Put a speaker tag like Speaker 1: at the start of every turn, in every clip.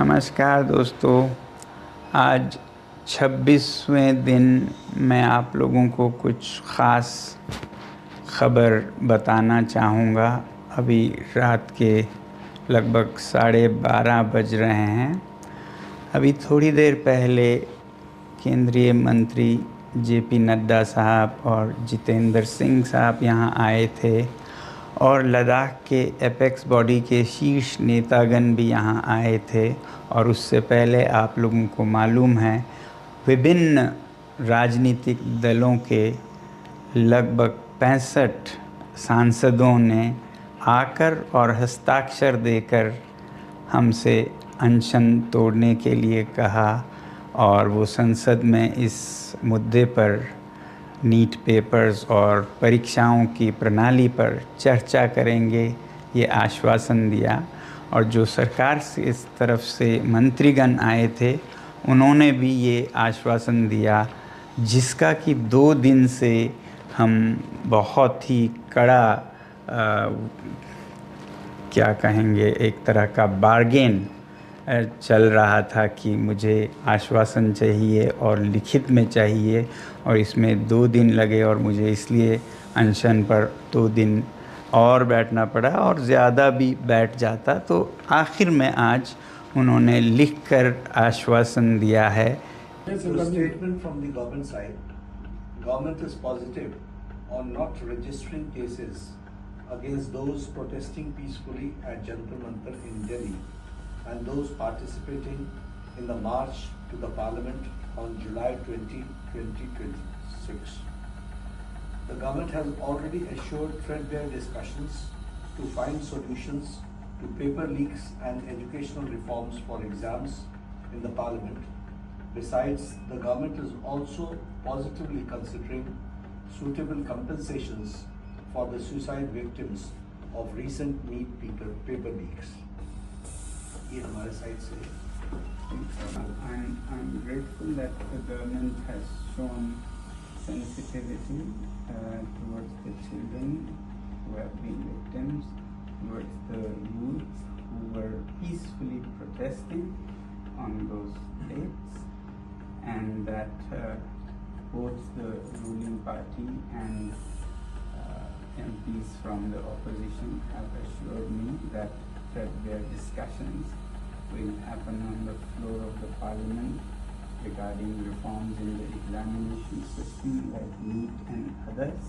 Speaker 1: नमस्कार दोस्तों। आज 26वें दिन मैं आप लोगों को कुछ ख़ास खबर बताना चाहूँगा। अभी रात के लगभग 12:30 बज रहे हैं। अभी थोड़ी देर पहले केंद्रीय मंत्री जेपी नड्डा साहब और जितेंद्र सिंह साहब यहाँ आए थे और लद्दाख के एपेक्स बॉडी के शीर्ष नेतागण भी यहाँ आए थे। और उससे पहले आप लोगों को मालूम है विभिन्न राजनीतिक दलों के लगभग 65 सांसदों ने आकर और हस्ताक्षर देकर हमसे अनशन तोड़ने के लिए कहा और वो संसद में इस मुद्दे पर नीट पेपर्स और परीक्षाओं की प्रणाली पर चर्चा करेंगे, ये आश्वासन दिया। और जो सरकार से इस तरफ से मंत्रीगण आए थे उन्होंने भी ये आश्वासन दिया, जिसका कि 2 दिन से हम बहुत ही कड़ा क्या कहेंगे, एक तरह का बार्गेन चल रहा था कि मुझे आश्वासन चाहिए और लिखित में चाहिए, और इसमें 2 दिन लगे और मुझे इसलिए अनशन पर 2 दिन और बैठना पड़ा, और ज़्यादा भी बैठ जाता तो आखिर में आज उन्होंने लिखकर आश्वासन दिया है।
Speaker 2: Statement from the government side. Government is positive on not registering cases against those protesting peacefully at Jantar Mantar in Delhi and those participating in the march to the Parliament on July 20, 2026. The government has already assured threadbare discussions to find solutions to paper leaks and educational reforms for exams in the Parliament. Besides, the government is also positively considering suitable compensations for the suicide victims of recent NEET paper leaks. ये हमारे side से
Speaker 1: I'm grateful that the government has shown sensitivity towards the children who have been victims, towards the youth who were peacefully protesting on those dates, and that both the ruling party and MPs from the opposition have assured me that threadbare discussions will happen on the floor of the Parliament regarding reforms in the examination system like NEET and others,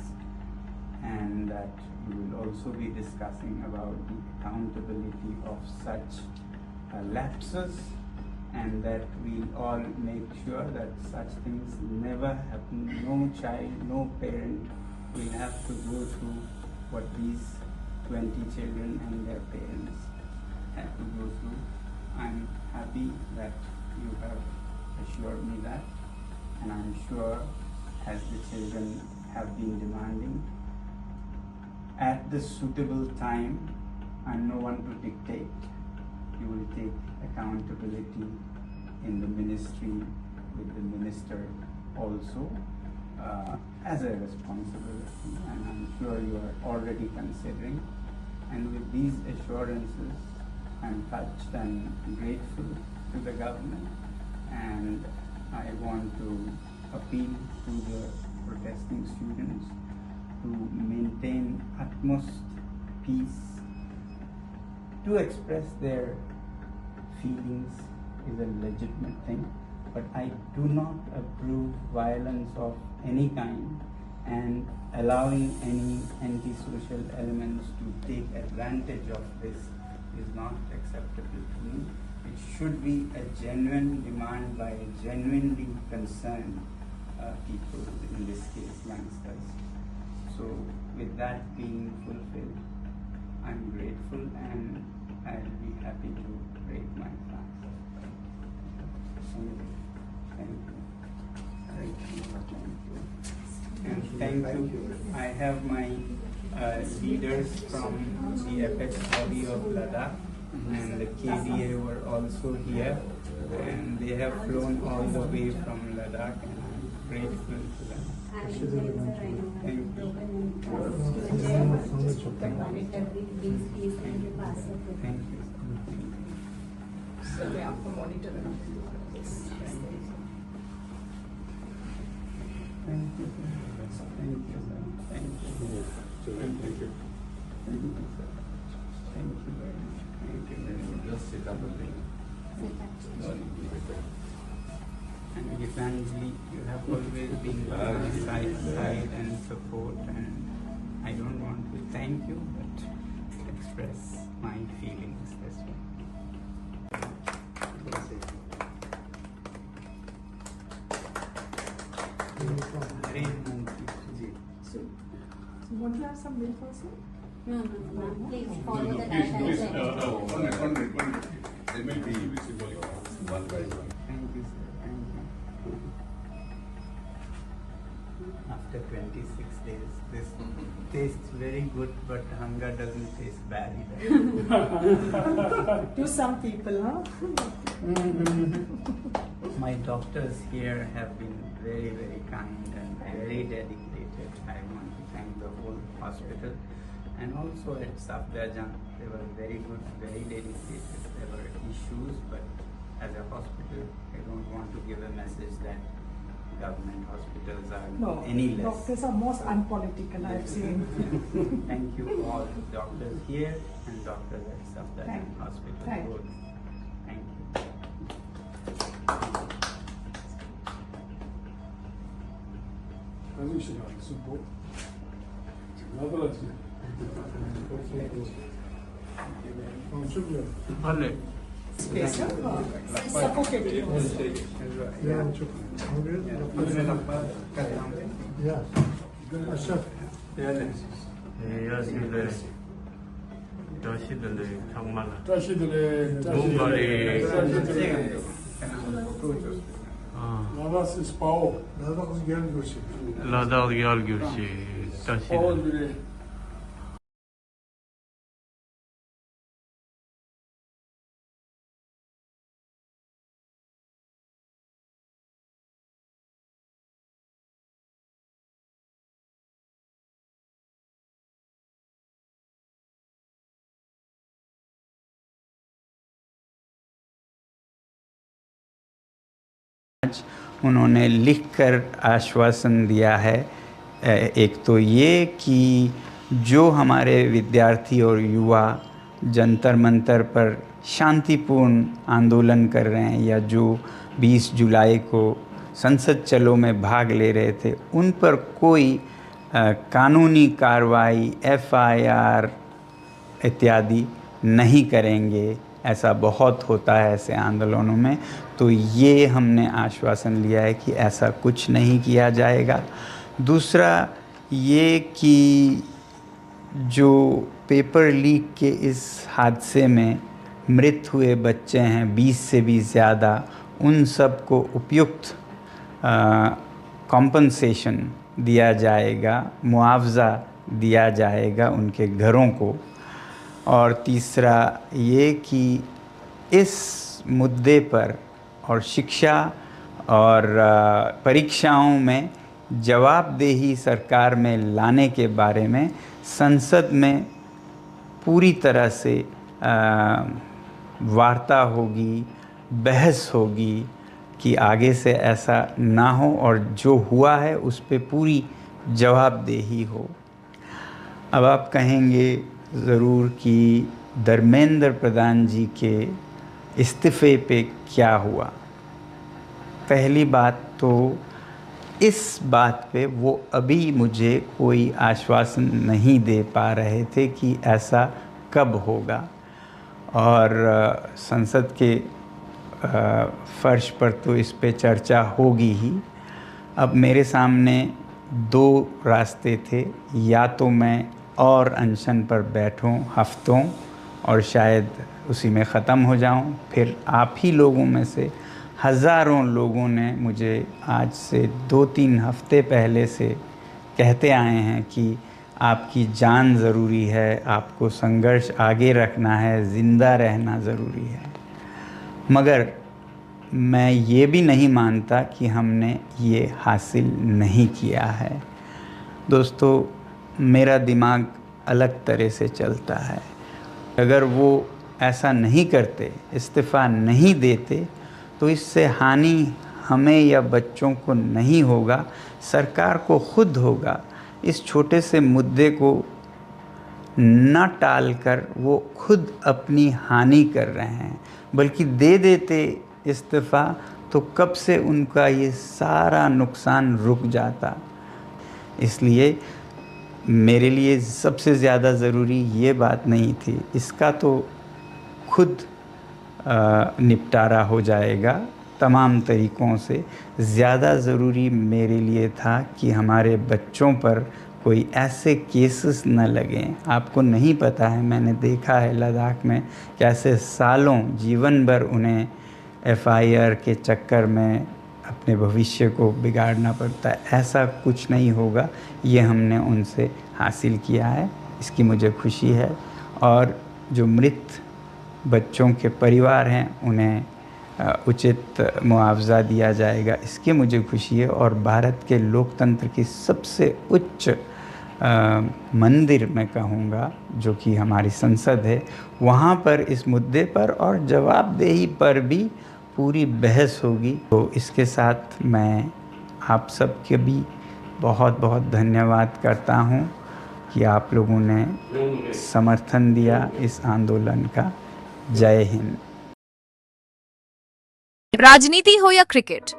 Speaker 1: and that we will also be discussing about the accountability of such lapses, and that we'll all make sure that such things never happen. No child, no parent will have to go through what these 20 children and their parents had to go through. I'm happy that you have assured me that, and I'm sure, as the children have been demanding, at the suitable time, I'm no one to dictate, you will take accountability in the ministry with the minister also as a responsibility, and I'm sure you are already considering. And with these assurances, I'm touched and grateful to the government, and I want to appeal to the protesting students to maintain utmost peace. To express their feelings is a legitimate thing, but I do not approve violence of any kind, and allowing any antisocial elements to take advantage of this is not acceptable to me. It should be a genuine demand by genuinely concerned people, in this case youngsters. So with that being fulfilled, I'm grateful and I'll be happy to break my fast. Thank you. And thank you. I have my leaders from the apex body of Ladakh, and the KDA were also here, and they have flown all the way from Ladakh, and I'm grateful to them. Thank you. Thank you.
Speaker 3: मैं आपको monitor रखूँगी।
Speaker 1: Thank you, sir. Thank you, sir. Thank you. Thank you. Thank you, sir. Thank you very much. Thank you very much.
Speaker 4: Just sit up a bit.
Speaker 1: And Gitanji, you have always been by my side and support, and I don't want to thank you, but express my feelings as well.
Speaker 3: So want you have some milk also?
Speaker 5: No, ma'am. Please follow the
Speaker 4: Please, please,
Speaker 5: guidelines.
Speaker 4: one minute. They may be one by one.
Speaker 1: Thank you, sir. Thank you. After 26 days, this tastes very good, but hunger doesn't taste bad either.
Speaker 3: To some people, huh?
Speaker 1: My doctors here have been very, very kind and very dedicated. I want to thank the whole hospital, and also at Safdarjung, they were very good, very dedicated. There were issues, but as a hospital, I don't want to give a message that government hospitals are
Speaker 3: No,
Speaker 1: any less.
Speaker 3: doctors are most unpolitical, I've seen.
Speaker 1: Thank you all doctors here and doctors at Safdarjung
Speaker 3: Thank you.
Speaker 1: Hospital.
Speaker 3: Thank you.
Speaker 1: Both. Thank you.
Speaker 6: Vale.
Speaker 3: Space, huh? Suffocating.
Speaker 6: Yeah, çok Yeah. Aşağı.
Speaker 7: 예약일에 여시들에 정말
Speaker 6: Taşıdılar.
Speaker 7: Bulgari.
Speaker 6: Lavas Spao. Lavas gel görsün.
Speaker 7: 라다 열교시
Speaker 6: Spao
Speaker 7: 다시
Speaker 6: bile.
Speaker 1: उन्होंने लिखकर आश्वासन दिया है। एक तो ये कि जो हमारे विद्यार्थी और युवा जंतर मंतर पर शांतिपूर्ण आंदोलन कर रहे हैं या जो 20 जुलाई को संसद चलो में भाग ले रहे थे, उन पर कोई कानूनी कार्रवाई FIR इत्यादि नहीं करेंगे। ऐसा बहुत होता है ऐसे आंदोलनों में, तो ये हमने आश्वासन लिया है कि ऐसा कुछ नहीं किया जाएगा। दूसरा ये कि जो पेपर लीक के इस हादसे में मृत हुए बच्चे हैं 20 से भी ज़्यादा, उन सब को उपयुक्त कॉम्पनसेशन दिया जाएगा, मुआवज़ा दिया जाएगा उनके घरों को। और तीसरा ये कि इस मुद्दे पर और शिक्षा और परीक्षाओं में जवाबदेही सरकार में लाने के बारे में संसद में पूरी तरह से वार्ता होगी, बहस होगी कि आगे से ऐसा ना हो और जो हुआ है उस पे पूरी जवाबदेही हो। अब आप कहेंगे ज़रूर कि धर्मेंद्र प्रधान जी के इस्तीफ़े पे क्या हुआ। पहली बात तो इस बात पे वो अभी मुझे कोई आश्वासन नहीं दे पा रहे थे कि ऐसा कब होगा, और संसद के फर्श पर तो इस पे चर्चा होगी ही। अब मेरे सामने दो रास्ते थे, या तो मैं और अनशन पर बैठूं हफ्तों और शायद उसी में ख़त्म हो जाऊं, फिर आप ही लोगों में से हज़ारों लोगों ने मुझे आज से 2-3 हफ्ते पहले से कहते आए हैं कि आपकी जान ज़रूरी है, आपको संघर्ष आगे रखना है, ज़िंदा रहना ज़रूरी है। मगर मैं ये भी नहीं मानता कि हमने ये हासिल नहीं किया है। दोस्तों, मेरा दिमाग अलग तरह से चलता है। अगर वो ऐसा नहीं करते, इस्तीफ़ा नहीं देते, तो इससे हानि हमें या बच्चों को नहीं होगा, सरकार को खुद होगा। इस छोटे से मुद्दे को न टालकर वो खुद अपनी हानि कर रहे हैं, बल्कि दे देते इस्तीफ़ा तो कब से उनका ये सारा नुकसान रुक जाता। इसलिए मेरे लिए सबसे ज़्यादा ज़रूरी ये बात नहीं थी, इसका तो खुद निपटारा हो जाएगा तमाम तरीक़ों से। ज़्यादा ज़रूरी मेरे लिए था कि हमारे बच्चों पर कोई ऐसे केसेस न लगें। आपको नहीं पता है, मैंने देखा है लद्दाख में कैसे सालों जीवन भर उन्हें FIR के चक्कर में अपने भविष्य को बिगाड़ना पड़ता है। ऐसा कुछ नहीं होगा, ये हमने उनसे हासिल किया है, इसकी मुझे खुशी है। और जो मृत बच्चों के परिवार हैं उन्हें उचित मुआवज़ा दिया जाएगा, इसकी मुझे खुशी है। और भारत के लोकतंत्र की सबसे उच्च मंदिर मैं कहूँगा, जो कि हमारी संसद है, वहाँ पर इस मुद्दे पर और जवाबदेही पर भी पूरी बहस होगी। तो इसके साथ मैं आप सबके भी बहुत बहुत धन्यवाद करता हूँ कि आप लोगों ने समर्थन दिया इस आंदोलन का। जय हिंद।
Speaker 8: राजनीति हो या क्रिकेट,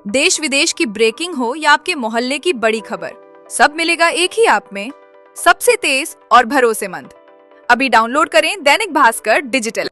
Speaker 8: देश विदेश की ब्रेकिंग हो या आपके मोहल्ले की बड़ी खबर, सब मिलेगा एक ही ऐप में, सबसे तेज और भरोसेमंद। अभी डाउनलोड करें दैनिक भास्कर डिजिटल।